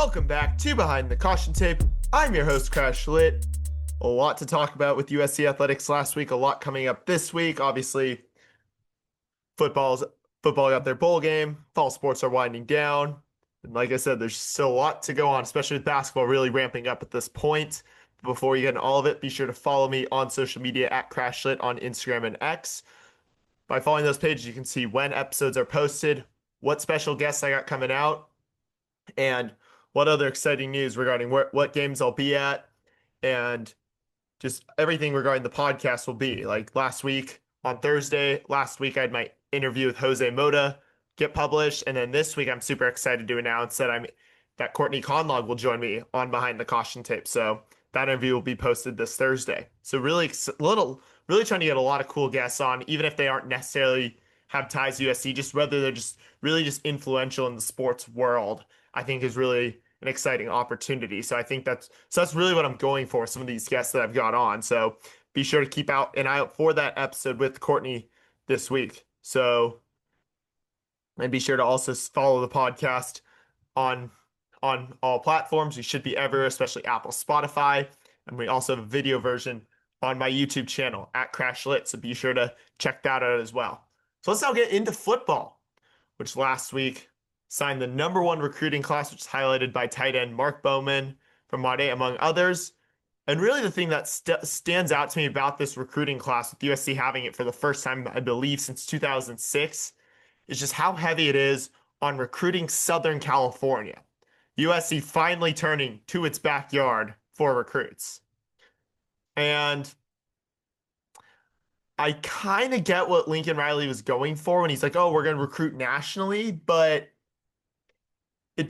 Welcome back to Behind the Caution Tape. I'm your host, CrashLit. A lot to talk about with USC athletics last week, a lot coming up this week. Obviously, football's football got their bowl game, fall sports are winding down. And like I said, there's still a lot to go on, especially with basketball really ramping up at this point. Before you get into all of it, be sure to follow me on social media at CrashLit on Instagram and X. By following those pages, you can see when episodes are posted, what special guests I got coming out, and what other exciting news regarding what games I'll be at, and just everything regarding the podcast will be. Like last week on Thursday, last week I had my interview with Jose Mota get published, and then this week I'm super excited to announce that Courtney Conlog will join me on Behind the Caution Tape. So that interview will be posted this Thursday. So really trying to get a lot of cool guests on, even if they aren't necessarily have ties to USC, just whether they're just really just influential in the sports world, I think is really an exciting opportunity. So I think that's really what I'm going for, some of these guests that I've got on. So be sure to keep an eye out for that episode with Courtney this week. So, and be sure to also follow the podcast on all platforms. You should be everywhere, especially Apple, Spotify. And we also have a video version on my YouTube channel at CrashLit. So be sure to check that out as well. So let's now get into football, which last week signed the #1 recruiting class, which is highlighted by tight end Mark Bowman from Maude, among others. And really the thing that stands out to me about this recruiting class, with USC having it for the first time, I believe, since 2006, is just how heavy it is on recruiting Southern California. USC finally turning to its backyard for recruits. And I kind of get what Lincoln Riley was going for when he's like, oh, we're going to recruit nationally, but that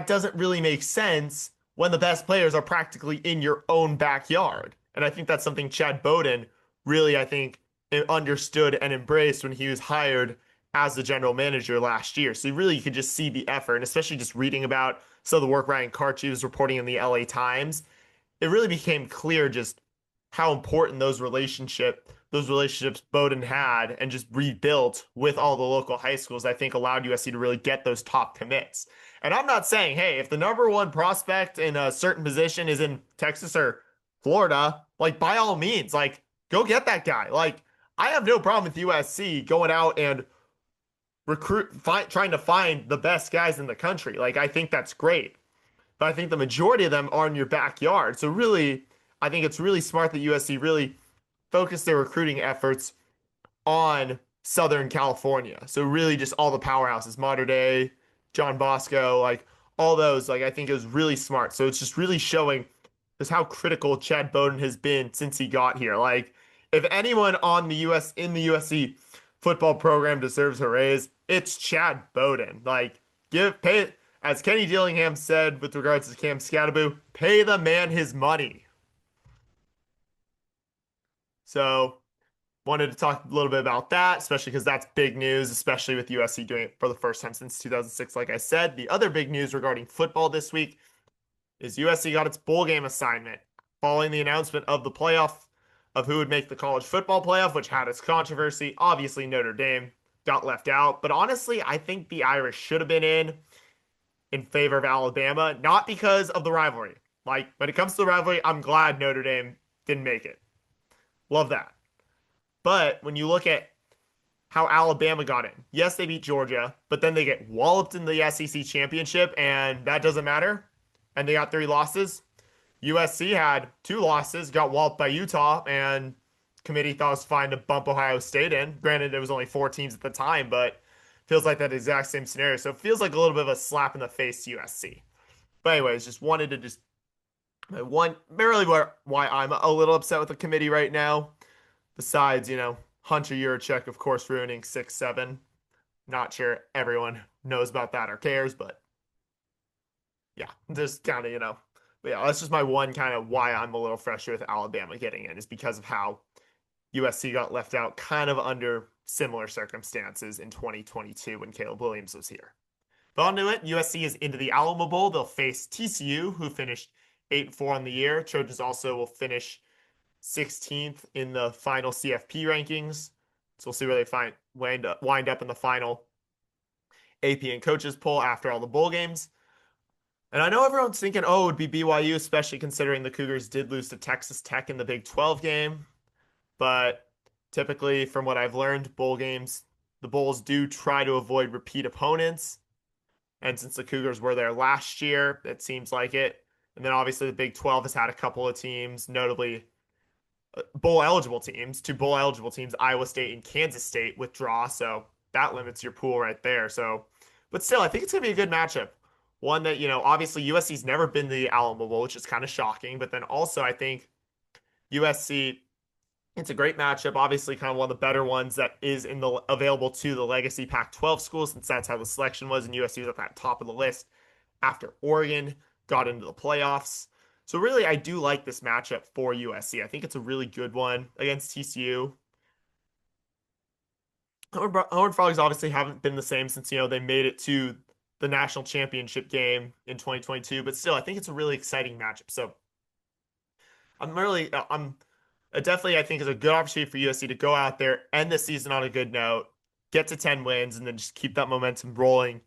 doesn't really make sense when the best players are practically in your own backyard. And I think that's something Chad Bowden really, I think, understood and embraced when he was hired as the general manager last year. So you could just see the effort, and especially just reading about some of the work Ryan Karchi was reporting in the LA Times, it really became clear just how important those relationships Bowden had and just rebuilt with all the local high schools, I think allowed USC to really get those top commits. And I'm not saying, hey, if the #1 prospect in a certain position is in Texas or Florida, like by all means, like go get that guy. Like I have no problem with USC going out and trying to find the best guys in the country. Like I think that's great. But I think the majority of them are in your backyard. So really, I think it's really smart that USC really focused their recruiting efforts on Southern California. So really just all the powerhouses, Mater Dei, John Bosco, like all those, like I think it was really smart. So it's just really showing just how critical Chad Bowden has been since he got here. Like if anyone in the USC football program deserves a raise, it's Chad Bowden. Like pay, as Kenny Dillingham said with regards to Cam Scatterbo, pay the man his money. So wanted to talk a little bit about that, especially because that's big news, especially with USC doing it for the first time since 2006. Like I said, the other big news regarding football this week is USC got its bowl game assignment following the announcement of the playoff of who would make the college football playoff, which had its controversy. Obviously, Notre Dame got left out, but honestly, I think the Irish should have been in favor of Alabama, not because of the rivalry. Like when it comes to the rivalry, I'm glad Notre Dame didn't make it. Love that. But when you look at how Alabama got in, yes, they beat Georgia, but then they get walloped in the SEC championship, and that doesn't matter. And they got 3 losses. USC had 2 losses, got walloped by Utah, and committee thought it was fine to bump Ohio State in. Granted, it was only 4 teams at the time, but feels like that exact same scenario. So it feels like a little bit of a slap in the face to USC. But anyways, just wanted to just barely why I'm a little upset with the committee right now. Besides, Hunter Yurachek, of course, ruining 6-7. Not sure everyone knows about that or cares, but yeah, just kind of, but yeah, that's just my one kind of why I'm a little frustrated with Alabama getting in, is because of how USC got left out kind of under similar circumstances in 2022 when Caleb Williams was here. But on to it, USC is into the Alamo Bowl. They'll face TCU, who finished 8-4 on the year. Trojans also will finish 16th in the final CFP rankings. So we'll see where they wind up in the final AP and coaches poll after all the bowl games. And I know everyone's thinking, oh, it would be BYU, especially considering the Cougars did lose to Texas Tech in the Big 12 game. But typically, from what I've learned, bowl games, the Bulls do try to avoid repeat opponents. And since the Cougars were there last year, it seems like it. And then obviously the Big 12 has had a couple of teams, notably bowl eligible teams, two bowl eligible teams, Iowa State and Kansas State withdraw. So that limits your pool right there. So, but still, I think it's going to be a good matchup. One that, obviously USC's never been to the Alamo Bowl, which is kind of shocking. But then also, I think USC, it's a great matchup. Obviously, kind of one of the better ones that is in the available to the legacy Pac-12 schools, since that's how the selection was, and USC was at that top of the list after Oregon got into the playoffs. So really, I do like this matchup for USC. I think it's a really good one against TCU. Horned Frogs obviously haven't been the same since, they made it to the national championship game in 2022, but still, I think it's a really exciting matchup. So I'm definitely, I think, is a good opportunity for USC to go out there, end the season on a good note, get to 10 wins, and then just keep that momentum rolling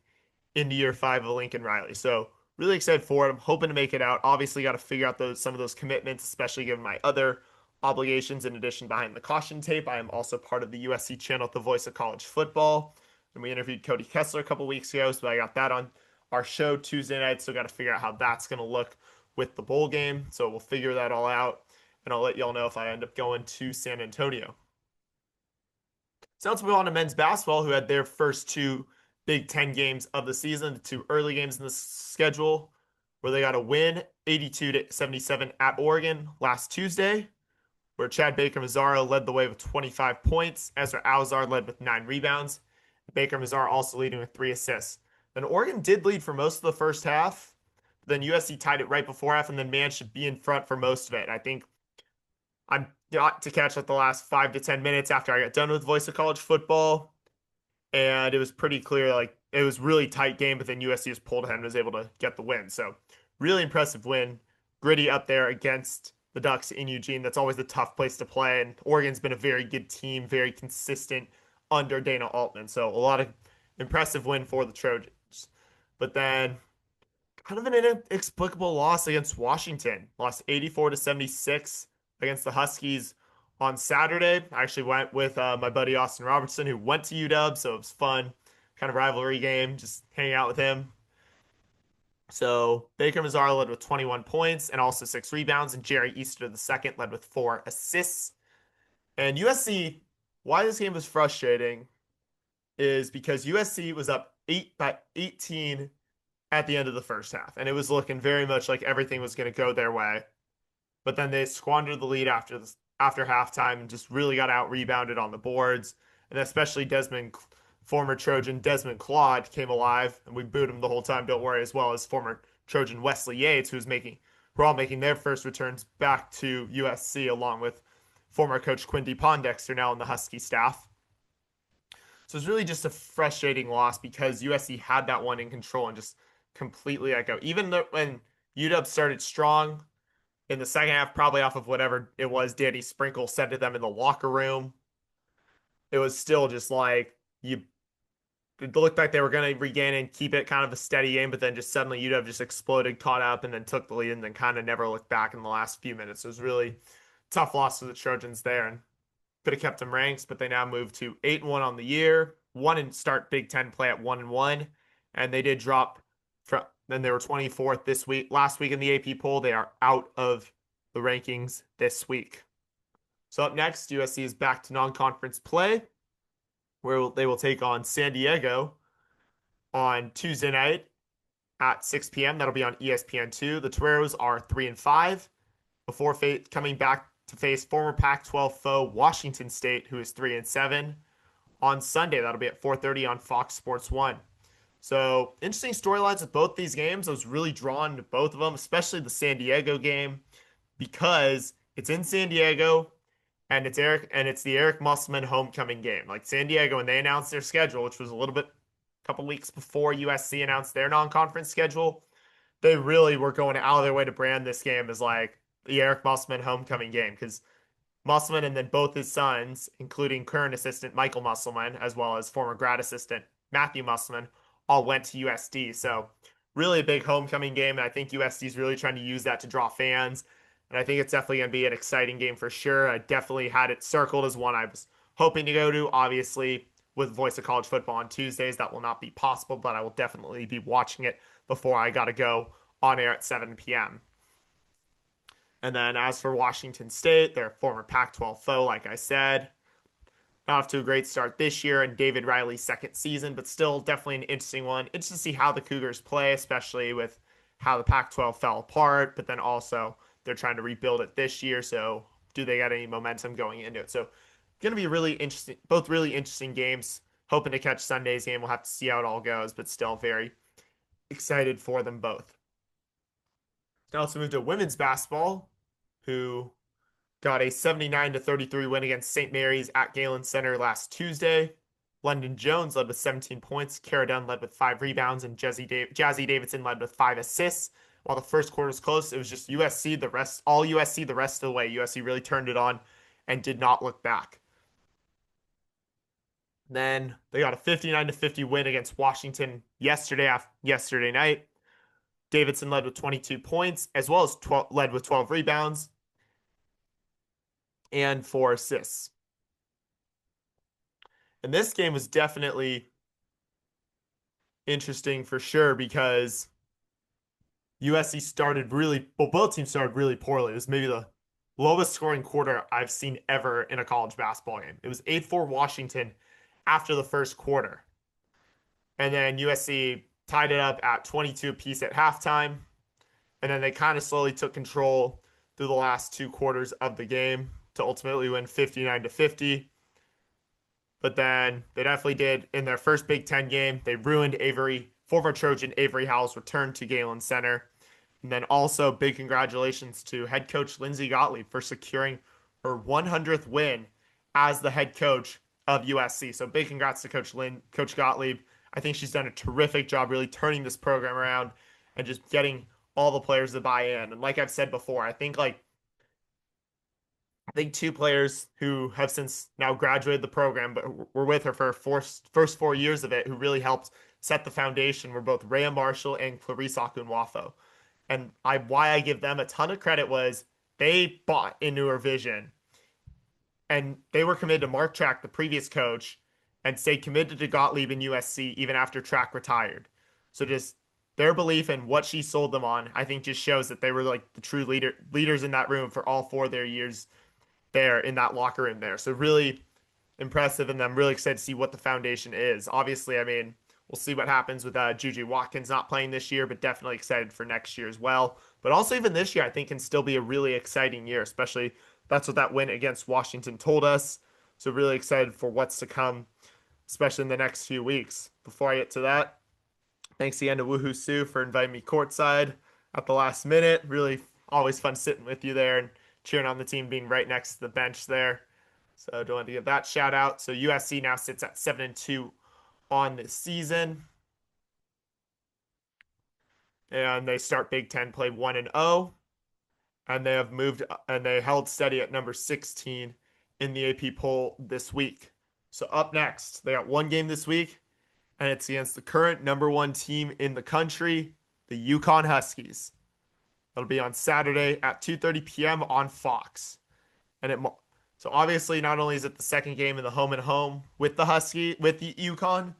into year five of Lincoln Riley. So really excited for it. I'm hoping to make it out. Obviously, got to figure out some of those commitments, especially given my other obligations. In addition, behind the caution tape, I am also part of the USC channel at the Voice of College Football, and we interviewed Cody Kessler a couple weeks ago, so I got that on our show Tuesday night. So got to figure out how that's going to look with the bowl game. So we'll figure that all out, and I'll let y'all know if I end up going to San Antonio. So let's move on to men's basketball, who had their first two Big Ten games of the season, the two early games in the schedule, where they got a win 82-77 at Oregon last Tuesday, where Chad Baker-Mazara led the way with 25 points. Ezra Alzar led with 9 rebounds. Baker-Mazara also leading with 3 assists. Then Oregon did lead for most of the first half. Then USC tied it right before half and then managed to be in front for most of it. I think I got to catch up the last 5 to 10 minutes after I got done with Voice of College Football, and it was pretty clear, like, it was really tight game, but then USC just pulled ahead and was able to get the win. So really impressive win. Gritty up there against the Ducks in Eugene. That's always a tough place to play, and Oregon's been a very good team, very consistent under Dana Altman. So a lot of impressive win for the Trojans. But then kind of an inexplicable loss against Washington. Lost 84-76 against the Huskies on Saturday. I actually went with my buddy Austin Robertson, who went to UW, so it was fun. Kind of rivalry game, just hanging out with him. So Baker-Mazara led with 21 points and also 6 rebounds, and Jerry Easter II led with 4 assists. And USC, why this game was frustrating is because USC was up 18 at the end of the first half, and it was looking very much like everything was going to go their way. But then they squandered the lead after halftime and just really got out rebounded on the boards. And especially former Trojan Desmond Claude came alive, and we booed him the whole time, don't worry, as well as former Trojan Wesley Yates, who are all making their first returns back to USC, along with former coach Quindy Pondexter, now on the Husky staff. So it's really just a frustrating loss because USC had that one in control and just completely let go. Even though when UW started strong in the second half, probably off of whatever it was Danny Sprinkle said to them in the locker room, it was still just like it looked like they were going to regain and keep it kind of a steady game, but then just suddenly UW just exploded, caught up, and then took the lead, and then kind of never looked back in the last few minutes. It was really tough loss for the Trojans there, and could have kept them ranks, but they now move to 8-1 on the year, one and start Big Ten play at 1-1, and they did drop from. Then they were 24th last week in the AP poll. They are out of the rankings this week. So up next, USC is back to non-conference play, where they will take on San Diego on Tuesday night at 6 p.m. That'll be on ESPN2. The Toreros are 3-5 before coming back to face former Pac-12 foe Washington State, who is 3-7 on Sunday. That'll be at 4:30 on Fox Sports 1. So interesting storylines with both these games. I was really drawn to both of them, especially the San Diego game, because it's in San Diego and it's the Eric Musselman homecoming game. Like San Diego, when they announced their schedule, which was a couple weeks before USC announced their non-conference schedule, they really were going out of their way to brand this game as like the Eric Musselman homecoming game, because Musselman and then both his sons, including current assistant Michael Musselman, as well as former grad assistant Matthew Musselman, all went to USD. So really a big homecoming game, and I think USC is really trying to use that to draw fans. And I think it's definitely going to be an exciting game for sure. I definitely had it circled as one I was hoping to go to. Obviously, with Voice of College Football on Tuesdays, that will not be possible, but I will definitely be watching it before I got to go on air at 7 p.m. And then as for Washington State, their former Pac-12 foe, like I said, not off to a great start this year in David Riley's second season, but still definitely an interesting one. Interesting to see how the Cougars play, especially with how the Pac-12 fell apart, but then also they're trying to rebuild it this year. So do they get any momentum going into it? So going to be really interesting, both really interesting games. Hoping to catch Sunday's game. We'll have to see how it all goes, but still very excited for them both. Now let's move to women's basketball, who got a 79 to 33 win against St. Mary's at Galen Center last Tuesday. London Jones led with 17 points, Kara Dunn led with 5 rebounds, and Jazzy Davidson led with 5 assists. While the first quarter was close, it was just USC the rest, all USC the rest of the way. USC really turned it on and did not look back. Then they got a 59 to 50 win against Washington yesterday night. Davidson led with 22 points, as well as led with 12 rebounds and 4 assists. And this game was definitely interesting for sure because USC started really, well, both teams started really poorly. It was maybe the lowest scoring quarter I've seen ever in a college basketball game. It was 8-4 Washington after the first quarter. And then USC tied it up at 22 apiece at halftime. And then they kind of slowly took control through the last two quarters of the game to ultimately win 59 to 50. But then they definitely did in their first Big Ten game. They ruined former Trojan Avery Howell's return to Galen Center. And then also big congratulations to head coach Lindsey Gottlieb for securing her 100th win as the head coach of USC. So big congrats to Coach Gottlieb. I think she's done a terrific job really turning this program around and just getting all the players to buy in. And like I've said before, I think two players who have since now graduated the program, but were with her for first 4 years of it, who really helped set the foundation, were both Rhea Marshall and Clarice Akunwafo. And why I give them a ton of credit was they bought into her vision and they were committed to Mark Track, the previous coach, and stayed committed to Gottlieb and USC even after Track retired. So just their belief in what she sold them on, I think just shows that they were like the true leaders in that room for all 4 of their years there in that locker room there. So really impressive, and I'm really excited to see what the foundation is. Obviously, I mean, we'll see what happens with Juju Watkins not playing this year, but definitely excited for next year as well. But also even this year, I think can still be a really exciting year, especially that's what that win against Washington told us. So really excited for what's to come, especially in the next few weeks. Before I get to that, thanks again to Woohoo Sue for inviting me courtside at the last minute. Really always fun sitting with you there and cheering on the team, being right next to the bench there. So don't want to give that shout out. So USC now sits at 7-2 on the season, and they start Big Ten play 1-0, and they have moved and they held steady at number 16 in the AP poll this week. So up next, they got one game this week, and it's against the current number one team in the country, the UConn Huskies. It'll be on Saturday at 2:30 p.m. on Fox. So obviously not only is it the second game in the home and home with the UConn,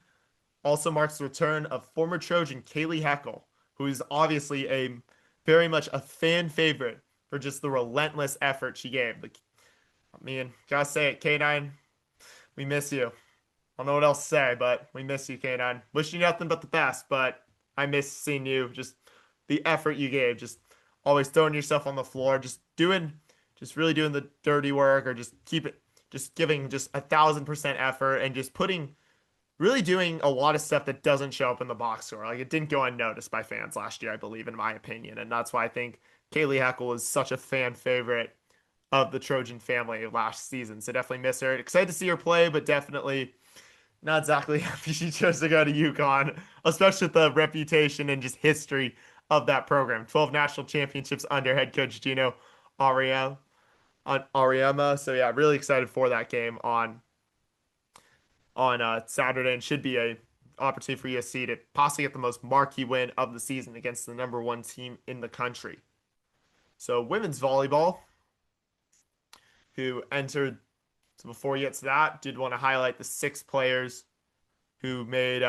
also marks the return of former Trojan Kaylee Heckel, who is obviously a very much a fan favorite for just the relentless effort she gave. I mean, gotta say it, K9, we miss you. I don't know what else to say, but we miss you, K9. Wish you nothing but the best, but I miss seeing you, just the effort you gave, just always throwing yourself on the floor, just really doing the dirty work, or just giving just 1,000% effort and just really doing a lot of stuff that doesn't show up in the box score. Like it didn't go unnoticed by fans last year, I believe, in my opinion. And that's why I think Kaylee Heckel is such a fan favorite of the Trojan family last season. So definitely miss her. Excited to see her play, but definitely not exactly happy she chose to go to UConn, especially with the reputation and just history of that program. 12 national championships under head coach Gino Ariema. So yeah, really excited for that game on Saturday, and should be a opportunity for USC to possibly get the most marquee win of the season against the number one team in the country. So women's volleyball, who entered. So before we get to that, did want to highlight the six players who made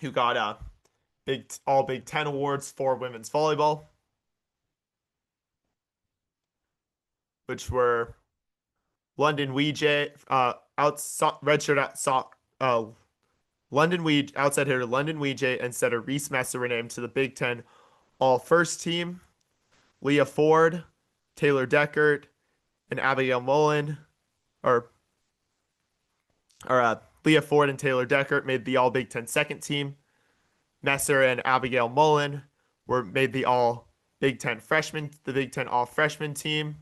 who got Big Ten awards for women's volleyball, which were London Weege, redshirt London Weege, outside hitter London Weege, and setter Reese Messer were named to the Big Ten All First Team. Leah Ford, Taylor Deckert, and Abigail Mullen, or Leah Ford and Taylor Deckert made the All Big Ten Second Team. Messer and Abigail Mullen were made the All Big Ten the Big Ten All Freshman Team.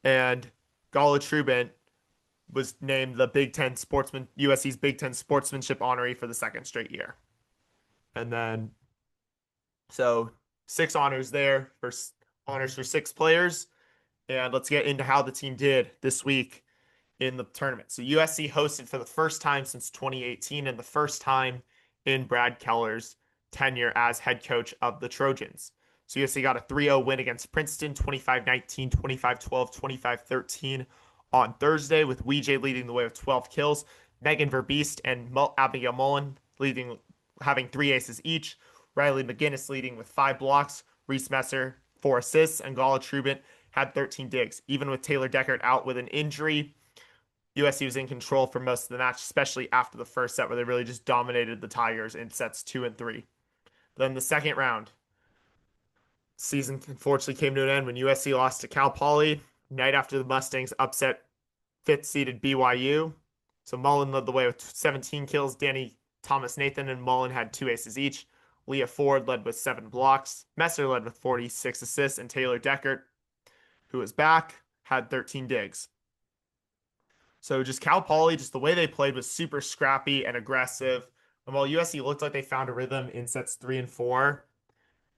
And Gala Trubant was named the USC's Big Ten Sportsmanship honoree for the second straight year. And then, so 6 honors there for honors for 6 players. And let's get into how the team did this week in the tournament. So USC hosted for the first time since 2018 and the first time in Brad Keller's tenure as head coach of the Trojans. So USC got a 3-0 win against Princeton, 25-19, 25-12, 25-13 on Thursday, with Weege leading the way with 12 kills, Megan Verbeest and Abigail Mullen having 3 aces each, Riley McGinnis leading with 5 blocks, Reese Messer 4 assists, and Gala Trubant had 13 digs. Even with Taylor Deckert out with an injury, USC was in control for most of the match, especially after the first set where they really just dominated the Tigers in sets 2 and 3. Then the second round, season unfortunately came to an end when USC lost to Cal Poly, night after the Mustangs upset 5th-seeded BYU. So Mullen led the way with 17 kills. Danny Thomas Nathan and Mullen had 2 aces each. Leah Ford led with 7 blocks. Messer led with 46 assists, and Taylor Deckert, who was back, had 13 digs. So just Cal Poly, just the way they played was super scrappy and aggressive. And while USC looked like they found a rhythm in sets 3 and 4,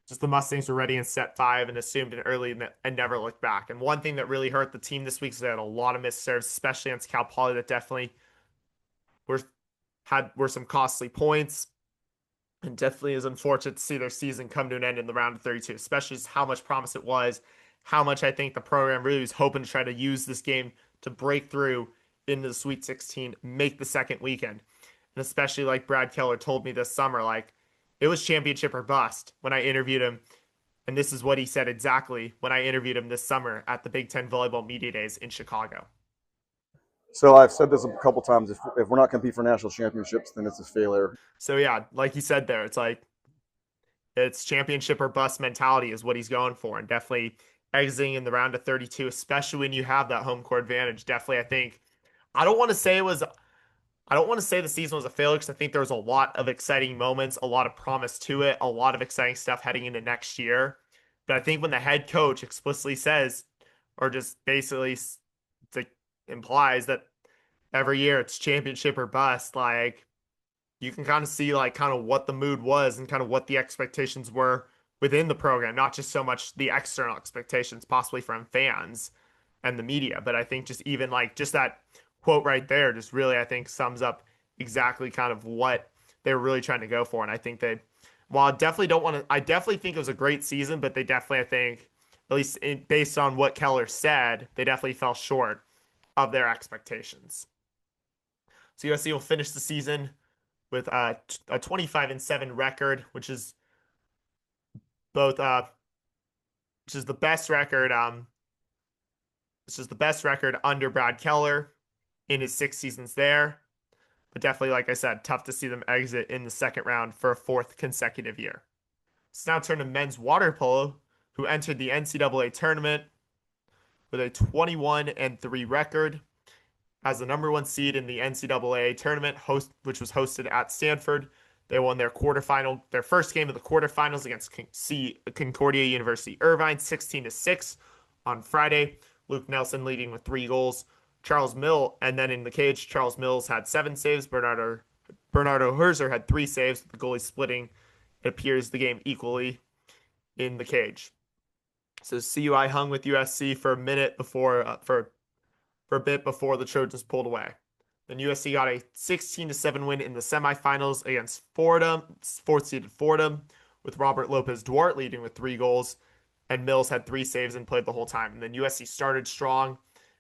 just the Mustangs were ready in set 5 and assumed it early and never looked back. And one thing that really hurt the team this week is they had a lot of missed serves, especially against Cal Poly, that definitely were some costly points. And definitely is unfortunate to see their season come to an end in the round of 32, especially just how much promise it was, how much I think the program really was hoping to try to use this game to break through into the Sweet 16, make the second weekend. And especially like Brad Keller told me this summer, like it was championship or bust when I interviewed him. And this is what he said exactly when I interviewed him this summer at the Big Ten Volleyball Media Days in Chicago. So I've said this a couple times. If we're not competing for national championships, then it's a failure. So yeah, like he said there, it's like it's championship or bust mentality is what he's going for. And definitely exiting in the round of 32, especially when you have that home court advantage. Definitely, I think I don't want to say the season was a failure because I think there was a lot of exciting moments, a lot of promise to it, a lot of exciting stuff heading into next year. But I think when the head coach explicitly says, or just basically implies that every year it's championship or bust, like you can kind of see like kind of what the mood was and kind of what the expectations were within the program, not just so much the external expectations possibly from fans and the media, but I think just even like just that quote right there just really I think sums up exactly kind of what they were really trying to go for. And I think while I definitely think it was a great season, but they definitely, I think, at least based on what Keller said, they definitely fell short of their expectations. So USC will finish the season with a 25-7 record, which is both which is the best record under Brad Keller in his 6 seasons there. But definitely, like I said, tough to see them exit in the second round for a 4th consecutive year. Let's now turn to men's water polo, who entered the NCAA tournament with a 21-3 record as the number 1 seed in the NCAA tournament, which was hosted at Stanford. They won their first game of the quarterfinals against Concordia University Irvine, 16-6 on Friday. Luke Nelson leading with 3 goals. And then in the cage, Charles Mills had 7 saves. Bernardo Herzer had 3 saves, with the goalie splitting, it appears, the game equally in the cage. So CUI hung with USC for a minute for a bit before the Trojans pulled away. Then USC got a 16-7 win in the semifinals against Fordham, fourth seeded Fordham, with Robert Lopez Duarte leading with 3 goals, and Mills had 3 saves and played the whole time. And then USC started strong,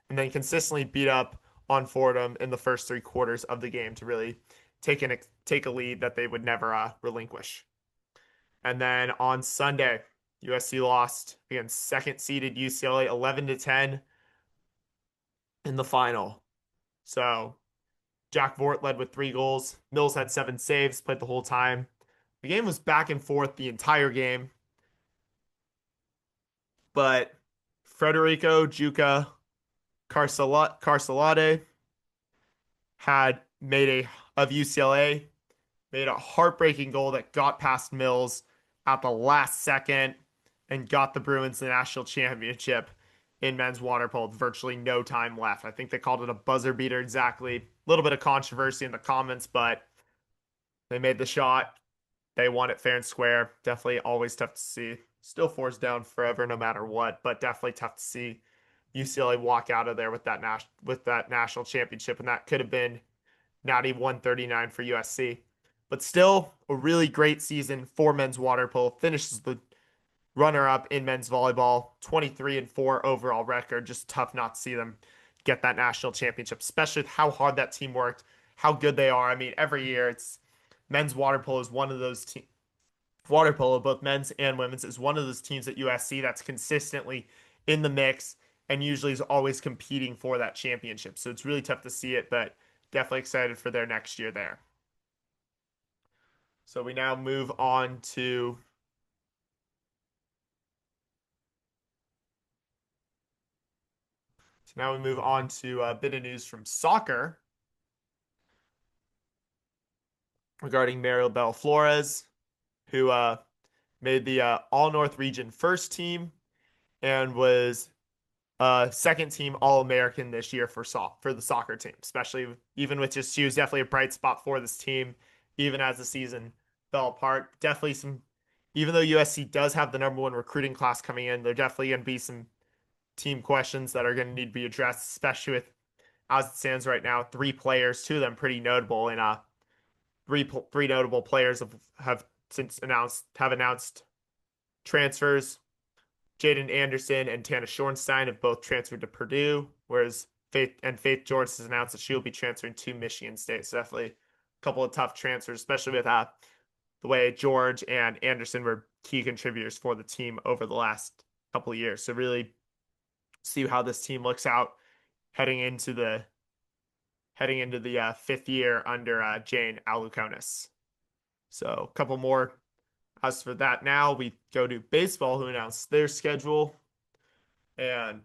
and then consistently beat up on Fordham in the first 3 quarters of the game to really take a lead that they would never relinquish. And then on Sunday, USC lost against second seeded UCLA 11-10 in the final. So Jack Vort led with 3 goals. Mills had 7 saves, played the whole time. The game was back and forth the entire game, but Federico Juca Carcelade had made of UCLA made a heartbreaking goal that got past Mills at the last second and got the Bruins the national championship in men's water polo with virtually no time left. I think they called it a buzzer beater exactly. A little bit of controversy in the comments, but they made the shot. They won it fair and square. Definitely always tough to see. Still 4's down forever no matter what, but definitely tough to see UCLA walk out of there with that national championship, and that could have been natty 139 for USC. But still, a really great season for men's water polo. Finishes the runner-up in men's volleyball, 23-4 overall record. Just tough not to see them get that national championship, especially with how hard that team worked, how good they are. I mean, every year it's men's water polo is one of those teams. Water polo, both men's and women's, is one of those teams at USC that's consistently in the mix and usually is always competing for that championship. So it's really tough to see it, but definitely excited for their next year there. So we now move on to a bit of news from soccer regarding Maribel Flores, who made the All North Region first team and was second team All American this year for the soccer team, especially even with just she was definitely a bright spot for this team, even as the season fell apart. Definitely even though USC does have the #1 recruiting class coming in, there definitely going to be some team questions that are going to need to be addressed, especially with as it stands right now, 3 players, 2 of them pretty notable, and three notable players have since announced transfers. Jaden Anderson and Tana Schornstein have both transferred to Purdue, whereas Faith George has announced that she will be transferring to Michigan State. So definitely a couple of tough transfers, especially with the way George and Anderson were key contributors for the team over the last couple of years. So really see how this team looks out heading into the 5th year under Jane Alukonis. So a couple more. As for that, now we go to baseball, who announced their schedule, and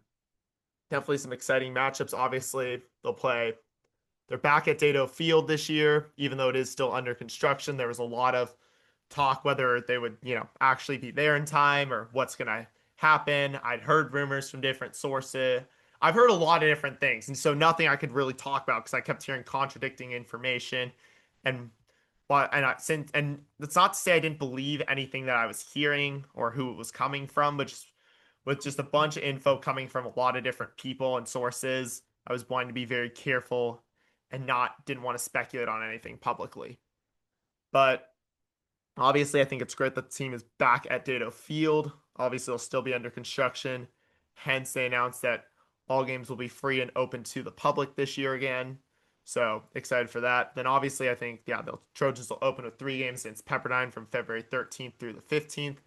definitely some exciting matchups. Obviously, they're back at Dado Field this year, even though it is still under construction. There was a lot of talk whether they would, actually be there in time or what's going to happen. I'd heard rumors from different sources. I've heard a lot of different things, and so nothing I could really talk about because I kept hearing contradicting information. And and that's not to say I didn't believe anything that I was hearing or who it was coming from, but just with just a bunch of info coming from a lot of different people and sources, I was wanting to be very careful and didn't want to speculate on anything publicly. But obviously, I think it's great that the team is back at Dado Field. Obviously, it'll still be under construction. Hence, they announced that all games will be free and open to the public this year again. So excited for that. Then obviously, I think, the Trojans will open with 3 games against Pepperdine from February 13th through the 15th.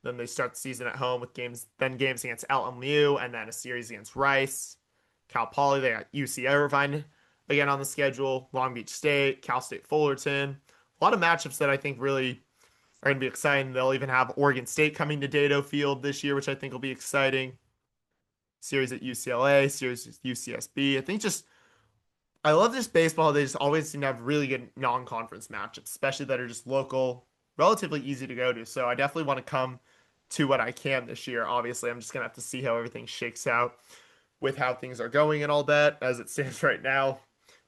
Then they start the season at home with games against LMU, and then a series against Rice. Cal Poly, they got UC Irvine again on the schedule, Long Beach State, Cal State Fullerton. A lot of matchups that I think really are going to be exciting. They'll even have Oregon State coming to Dado Field this year, which I think will be exciting. Series at UCLA, series at UCSB. I love this baseball. They just always seem to have really good non-conference matchups, especially that are just local, relatively easy to go to. So I definitely want to come to what I can this year. Obviously, I'm just going to have to see how everything shakes out with how things are going and all that. As it stands right now,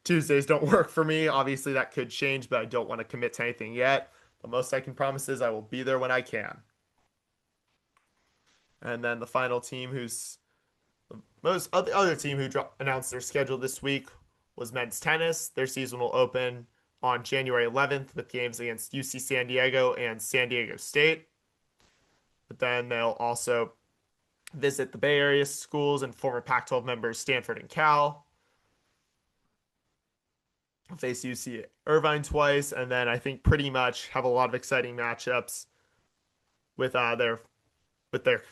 Tuesdays don't work for me. Obviously, that could change, but I don't want to commit to anything yet. The most I can promise is I will be there when I can. And then the final team the other team who announced their schedule this week was men's tennis. Their season will open on January 11th with games against UC San Diego and San Diego State. But then they'll also visit the Bay Area schools and former Pac-12 members Stanford and Cal. Face UC Irvine twice, and then I think pretty much have a lot of exciting matchups with their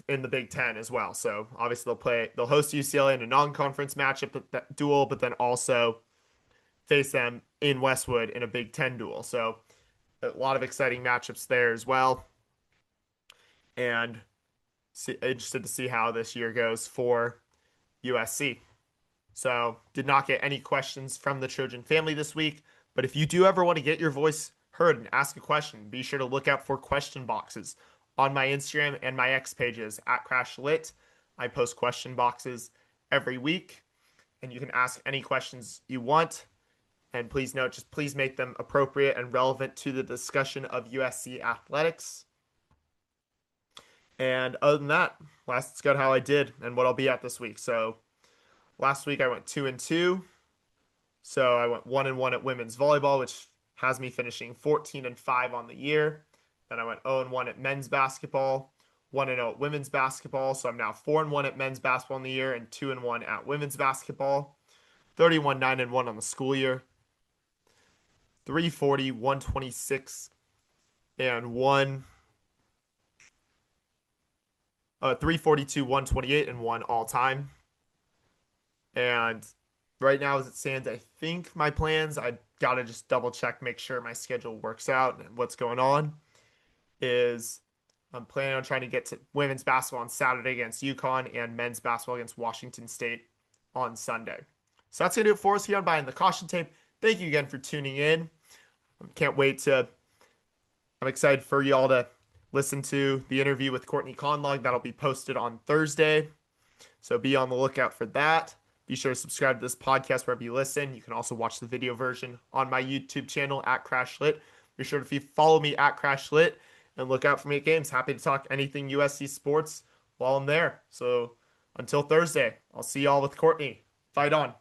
in the Big Ten as well. So obviously they'll host UCLA in a non-conference matchup duel, but then also face them in Westwood in a Big Ten duel. So a lot of exciting matchups there as well. And interested to see how this year goes for USC. So did not get any questions from the Trojan family this week. But if you do ever want to get your voice heard and ask a question, be sure to look out for question boxes on my Instagram and my X pages at CrashLit. I post question boxes every week, and you can ask any questions you want. And please note, just please make them appropriate and relevant to the discussion of USC athletics. And other than that, let's go to how I did and what I'll be at this week. So last week I went 2-2. So I went 1-1 at women's volleyball, which has me finishing 14-5 on the year. Then I went 0-1 at men's basketball, 1-0 at women's basketball. So I'm now 4-1 at men's basketball in the year and 2-1 at women's basketball. 31-9-1 on the school year. 340, 126, and 342, 128, and 1 all time. And right now, as it stands, I think my plans, I gotta just double check, make sure my schedule works out and what's going on, is I'm planning on trying to get to women's basketball on Saturday against UConn and men's basketball against Washington State on Sunday. So that's going to do it for us here on Behind the Caution Tape. Thank you again for tuning in. I'm excited for y'all to listen to the interview with Courtney Conlog. That'll be posted on Thursday. So be on the lookout for that. Be sure to subscribe to this podcast wherever you listen. You can also watch the video version on my YouTube channel at CrashLit. Be sure to follow me at CrashLit and look out for me at games. Happy to talk anything USC sports while I'm there. So until Thursday, I'll see y'all with Courtney. Fight on.